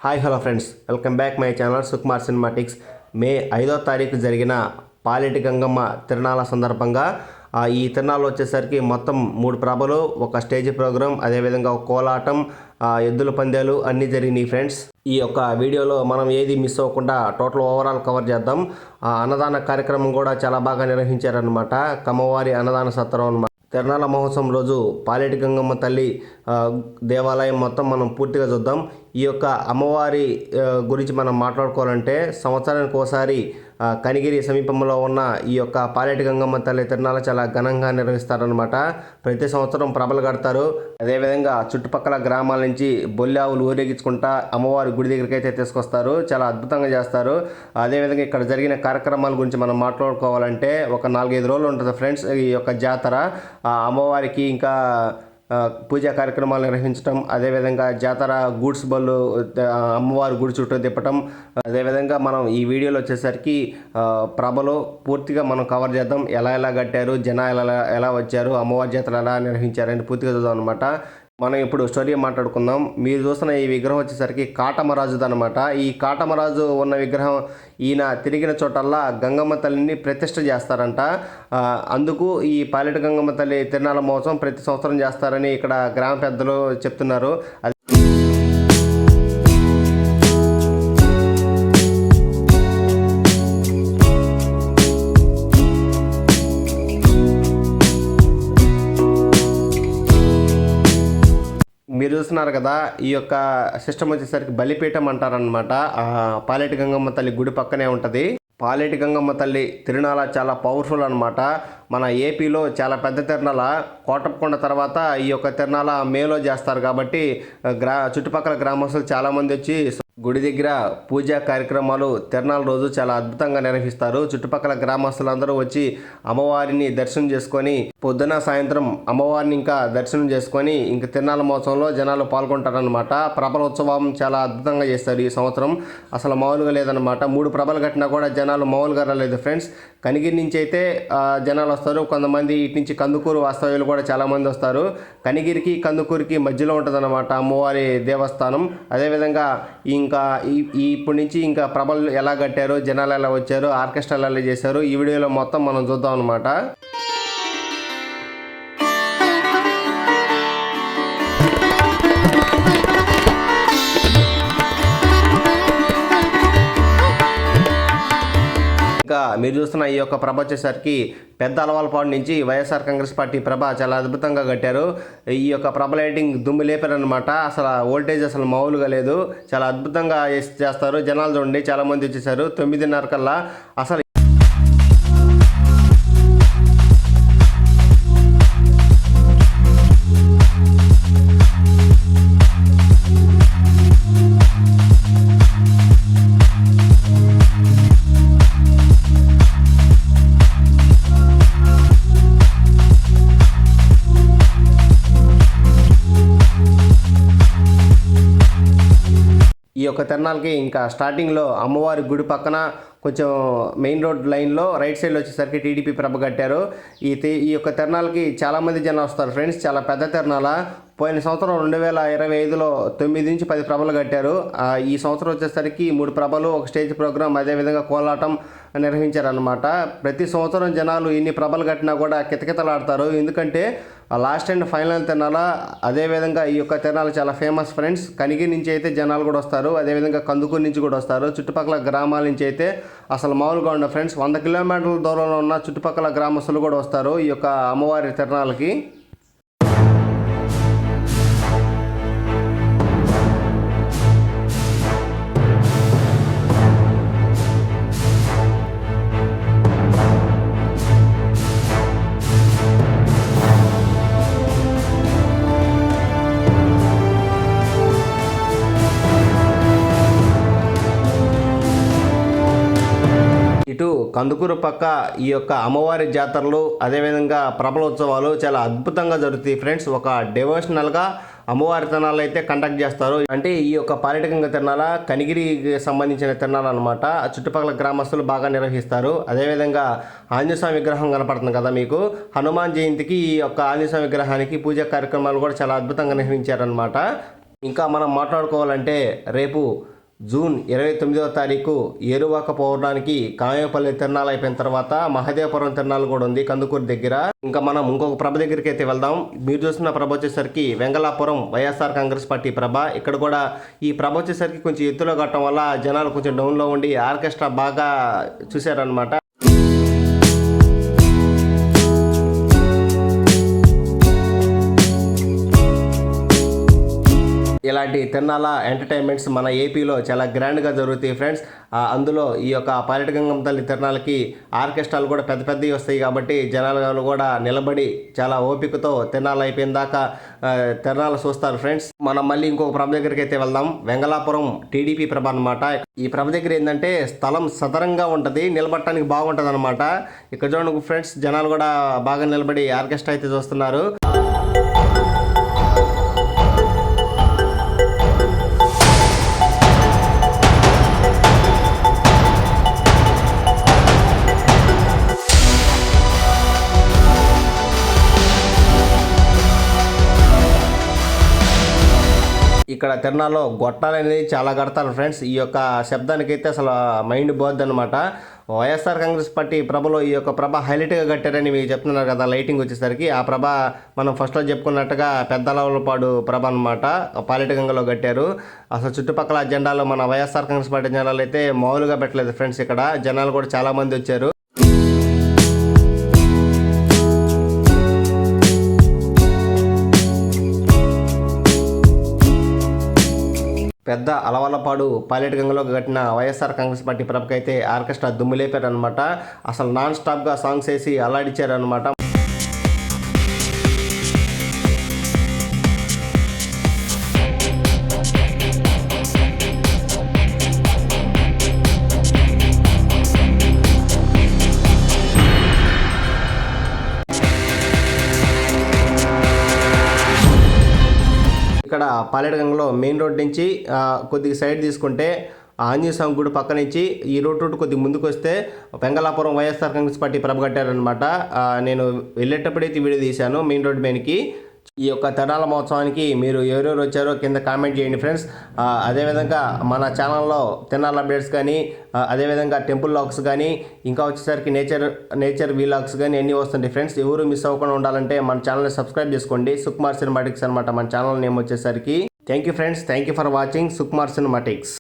Hi hello friends, welcome back my channel Sukumar cinematics. May 5వ తారీఖు జరిగిన పాలెటి గంగమ్మ తిరునాళ్ళ సందర్భంగా ఈ తిరునాళ్ళు వచ్చేసరికి మొత్తం 3 ప్రభలు, ఒక స్టేజ్ ప్రోగ్రాం, అదేవిధంగా ఒక కోలాటం, ఎద్దుల పందాలు అన్నీ జరిగినాయి ఫ్రెండ్స్. ఈ యొక్క వీడియోలో మనం ఏది మిస్ అవ్వకుండా టోటల్ ఓవరాల్ కవర్ చేద్దాం. అన్నదాన కార్యక్రమం కూడా చాలా బాగా నిర్వహించారనమాట. కమ్మవారి అన్నదాన సత్రం అన్నమాట. తిరునాళ్ళ మహోత్సవం రోజు పాలెటి గంగమ్మ తల్లి దేవాలయం మొత్తం మనం పూర్తిగా చూద్దాం. ఈ యొక్క అమ్మవారి గురించి మనం మాట్లాడుకోవాలంటే సంవత్సరానికి ఒకసారి కనిగిరి సమీపంలో ఉన్న ఈ యొక్క పాలెటి గంగమ్మ తల్లి తిరునాళ్ళ చాలా ఘనంగా నిర్వహిస్తారనమాట. ప్రతి సంవత్సరం ప్రభలు కడతారు. అదేవిధంగా చుట్టుపక్కల గ్రామాల నుంచి బొల్లావులు ఊరేగించుకుంటా అమ్మవారి గుడి దగ్గరికి అయితే తీసుకొస్తారు. చాలా అద్భుతంగా చేస్తారు. అదేవిధంగా ఇక్కడ జరిగిన కార్యక్రమాల గురించి మనం మాట్లాడుకోవాలంటే ఒక 4-5 రోజులు ఉంటుంది ఫ్రెండ్స్ ఈ యొక్క జాతర. అమ్మవారికి ఇంకా పూజా కార్యక్రమాలు నిర్వహించడం, అదేవిధంగా జాతర గూడ్స్ బళ్ళు అమ్మవారి గుడి చుట్టూ తిప్పటం, అదేవిధంగా మనం ఈ వీడియోలో వచ్చేసరికి ప్రభలు పూర్తిగా మనం కవర్ చేద్దాం. ఎలా కట్టారు, జనాలు ఎలా వచ్చారు, అమ్మవారి జాతర ఎలా నిర్వహించారని పూర్తిగా చూద్దాం అనమాట. మనం ఇప్పుడు స్టోరీ మాట్లాడుకుందాం. మీరు చూస్తున్న ఈ విగ్రహం వచ్చేసరికి కాటమరాజుది అనమాట. ఈ కాటమరాజు ఉన్న విగ్రహం ఈయన తిరిగిన చోటల్లా గంగమ్మ తల్లిని ప్రతిష్ఠ చేస్తారంట. అందుకు ఈ పాలెటి గంగమ్మ తల్లి తిరునాళ్ళ మహోత్సవం ప్రతి సంవత్సరం చేస్తారని ఇక్కడ గ్రామ పెద్దలు చెప్తున్నారు. మీరు చూస్తున్నారు కదా, ఈ యొక్క సిస్టమ్ వచ్చేసరికి బలిపీఠం అంటారనమాట. పాలెటి గంగమ్మ తల్లి గుడి పక్కనే ఉంటుంది. పాలెటి గంగమ్మ తల్లి తిరునాళ చాలా పవర్ఫుల్ అనమాట. మన ఏపీలో చాలా పెద్ద తిరునాళ. కోటప్పకొండ తర్వాత ఈ యొక్క తిరునాళ మేలో చేస్తారు కాబట్టి చుట్టుపక్కల గ్రామస్తులు చాలామంది వచ్చి గుడి దగ్గర పూజా కార్యక్రమాలు తిరునాళ్ళ రోజు చాలా అద్భుతంగా నిర్వహిస్తారు. చుట్టుపక్కల గ్రామస్తులందరూ వచ్చి అమ్మవారిని దర్శనం చేసుకొని పొద్దున సాయంత్రం అమ్మవారిని ఇంకా దర్శనం చేసుకొని ఇంక తిరునాళ్ళ మహోత్సవంలో జనాలు పాల్గొంటారనమాట. ప్రభల ఉత్సవం చాలా అద్భుతంగా చేస్తారు ఈ సంవత్సరం. అసలు మామూలుగా లేదనమాట. 3 ప్రభలు కట్టినా కూడా జనాలు మామూలుగా రాలేదు ఫ్రెండ్స్. కనిగిరి నుంచి అయితే జనాలు వస్తారు. కొంతమంది ఇటు నుంచి కందుకూరు వాస్తవ్యులు కూడా చాలామంది వస్తారు. కనిగిరికి కందుకూరికి మధ్యలో ఉంటుందన్నమాట అమ్మవారి దేవస్థానం. అదేవిధంగా ఇంకా ఇప్పటి నుంచి ఇంకా ప్రభలు ఎలా కట్టారు, జనాలు ఎలా వచ్చారు, ఆర్కెస్ట్రాలు ఎలా చేశారు, ఈ వీడియోలో మొత్తం మనం చూద్దాం అనమాట. ఇంకా మీరు చూస్తున్న ఈ యొక్క ప్రభ వచ్చేసరికి పెద్ద అలవాలపాడు నుంచి వైఎస్ఆర్ కాంగ్రెస్ పార్టీ ప్రభ చాలా అద్భుతంగా కట్టారు. ఈ యొక్క ప్రభ లైటింగ్ దుమ్ము లేపారనమాట. అసలు వోల్టేజ్ అసలు మామూలుగా లేదు. చాలా అద్భుతంగా చేస్తారు. జనాలు చూడండి చాలామంది వచ్చేసారు. 9:30 కల్లా అసలు ఈ యొక్క తిరునాళ్ళకి ఇంకా స్టార్టింగ్లో అమ్మవారి గుడి పక్కన కొంచెం మెయిన్ రోడ్ లైన్లో రైట్ సైడ్లో వచ్చేసరికి టీడీపీ ప్రభ కట్టారు. ఈ యొక్క తిరునాళ్ళకి చాలామంది జనం వస్తారు ఫ్రెండ్స్. చాలా పెద్ద తిరునాళ. పోయిన సంవత్సరం 2025లో 9 నుంచి 10 ప్రభలు కట్టారు. ఈ సంవత్సరం వచ్చేసరికి 3 ప్రభలు, ఒక స్టేజ్ ప్రోగ్రాం, అదేవిధంగా కోలాటం నిర్వహించారనమాట. ప్రతి సంవత్సరం జనాలు ఇన్ని ప్రభలు కట్టినా కూడా కితకితలాడతారు. ఎందుకంటే లాస్ట్ అండ్ ఫైనల్ తిరునాళ. అదేవిధంగా ఈ యొక్క తిరునాళ చాలా ఫేమస్ ఫ్రెండ్స్. కనిగిరి నుంచి అయితే జనాలు కూడా వస్తారు. అదేవిధంగా కందుకూరు నుంచి కూడా వస్తారు. చుట్టుపక్కల గ్రామాల నుంచి అయితే అసలు మామూలుగా ఉన్న ఫ్రెండ్స్ 100 కిలోమీటర్ల దూరంలో ఉన్న చుట్టుపక్కల గ్రామస్తులు కూడా వస్తారు ఈ యొక్క అమ్మవారి తిరునాళ్ళకి. ఇటు కందుకూరు పక్క ఈ యొక్క అమ్మవారి జాతరలు, అదేవిధంగా ప్రభలోత్సవాలు చాలా అద్భుతంగా జరుగుతాయి ఫ్రెండ్స్. ఒక డివోషనల్గా అమ్మవారి తిరునాళ్ళు అయితే కండక్ట్ చేస్తారు. అంటే ఈ యొక్క పాలెటి గంగ తిరునాళ్ళ కనిగిరికి సంబంధించిన తిరునాళ్ళు అనమాట. చుట్టుపక్కల గ్రామస్తులు బాగా నిర్వహిస్తారు. అదేవిధంగా ఆంజనేయ స్వామి విగ్రహం కనపడుతుంది కదా మీకు. హనుమాన్ జయంతికి ఈ యొక్క ఆంజనేయ స్వామి విగ్రహానికి పూజా కార్యక్రమాలు కూడా చాలా అద్భుతంగా నిర్వహించారనమాట. ఇంకా మనం మాట్లాడుకోవాలంటే రేపు జూన్ 29వ తారీఖు ఏరువాక పౌర్ణానికి కామేపల్లి తిరణాలు అయిపోయిన తర్వాత మహదేవపురం తిరణాలు కూడా ఉంది కందుకూరు దగ్గర. ఇంకా మనం ఇంకొక ప్రభ దగ్గరికి అయితే వెళ్దాం. మీరు చూస్తున్న ప్రభ వచ్చేసరికి వెంగళాపురం వైఎస్ఆర్ కాంగ్రెస్ పార్టీ ప్రభ. ఇక్కడ కూడా ఈ ప్రభ వచ్చేసరికి కొంచెం ఎత్తులో కట్టడం వల్ల జనాలు కొంచెం డౌన్లో ఉండి ఆర్కెస్ట్రా బాగా చూశారనమాట. ఇలాంటి తిరణాల ఎంటర్టైన్మెంట్స్ మన ఏపీలో చాలా గ్రాండ్గా జరుగుతాయి ఫ్రెండ్స్. అందులో ఈ యొక్క పాలిటగంగమ్మ తల్లి తిరణాలకి ఆర్కెస్ట్రాలు కూడా పెద్ద పెద్దవి వస్తాయి కాబట్టి జనాలు కూడా నిలబడి చాలా ఓపికతో తిరణాలు అయిపోయిన దాకా తిరణాలు చూస్తారు ఫ్రెండ్స్. మనం మళ్ళీ ఇంకొక ప్రభ దగ్గరికి అయితే వెళ్దాం. వెంగళాపురం టీడీపీ ప్రభ అనమాట. ఈ ప్రభ దగ్గర ఏంటంటే స్థలం సదరంగా ఉంటుంది, నిలబడటానికి బాగుంటుంది అనమాట. ఇక్కడ చూడండి ఫ్రెండ్స్, జనాలు కూడా బాగా నిలబడి ఆర్కెస్ట్రా అయితే చూస్తున్నారు. ఇక్కడ తిరణాల్లో గొట్టాలు అనేది చాలా కడతారు ఫ్రెండ్స్. ఈ యొక్క శబ్దానికి అయితే అసలు మైండ్ పోద్ది అనమాట. వైఎస్ఆర్ కాంగ్రెస్ పార్టీ ప్రభలో ఈ యొక్క ప్రభ హైలైట్గా కట్టారని మీకు చెప్తున్నారు కదా, లైటింగ్ వచ్చేసరికి. ఆ ప్రభ మనం ఫస్ట్లో చెప్పుకున్నట్టుగా పెద్దలవలపాడు ప్రభ అనమాట, పాలిటగంగలో కట్టారు. అసలు చుట్టుపక్కల జెండాలు మన వైఎస్ఆర్ కాంగ్రెస్ పార్టీ జెండాలు అయితే మామూలుగా పెట్టలేదు ఫ్రెండ్స్. ఇక్కడ జనాలు కూడా చాలామంది వచ్చారు. పెద్ద అలవలపాడు పాలిటగంగలో కట్టిన వైఎస్ఆర్ కాంగ్రెస్ పార్టీ ప్రభకైతే ఆర్కెస్ట్రా దుమ్ములేపారనమాట. అసలు నాన్ స్టాప్గా సాంగ్స్ వేసి అల్లాడిచ్చారనమాట. ఇక్కడ పాలిటగంగలో మెయిన్ రోడ్ నుంచి కొద్దిగా సైడ్ తీసుకుంటే ఆంజనేయ స్వామి గుడి పక్క నుంచి ఈ రోడ్ కొద్దిగా ముందుకు వస్తే వెంగళాపురం వైఎస్ఆర్ కాంగ్రెస్ పార్టీ ప్రభ కట్టారనమాట. నేను వెళ్ళేటప్పుడైతే వీడియో తీశాను మెయిన్ రోడ్ మీదకి. ఈ యొక్క తిరణాల మహోత్సవానికి మీరు ఎవరెవరు వచ్చారో కింద కామెంట్ చేయండి ఫ్రెండ్స్. అదేవిధంగా మన ఛానల్లో తిరణాల అప్డేట్స్ కానీ, అదేవిధంగా టెంపుల్ లాగ్స్ కానీ, ఇంకా వచ్చేసరికి నేచర్ వీలాగ్స్ కానీ అన్నీ వస్తుంటాయి ఫ్రెండ్స్. ఎవరు మిస్ అవ్వకుండా ఉండాలంటే మన ఛానల్ని సబ్స్క్రైబ్ చేసుకోండి. సుకుమార్ సినిమాటిక్స్ అనమాట మన ఛానల్ నేమ్ వచ్చేసరికి. Thank you friends, thank you for watching Sukumar cinematics.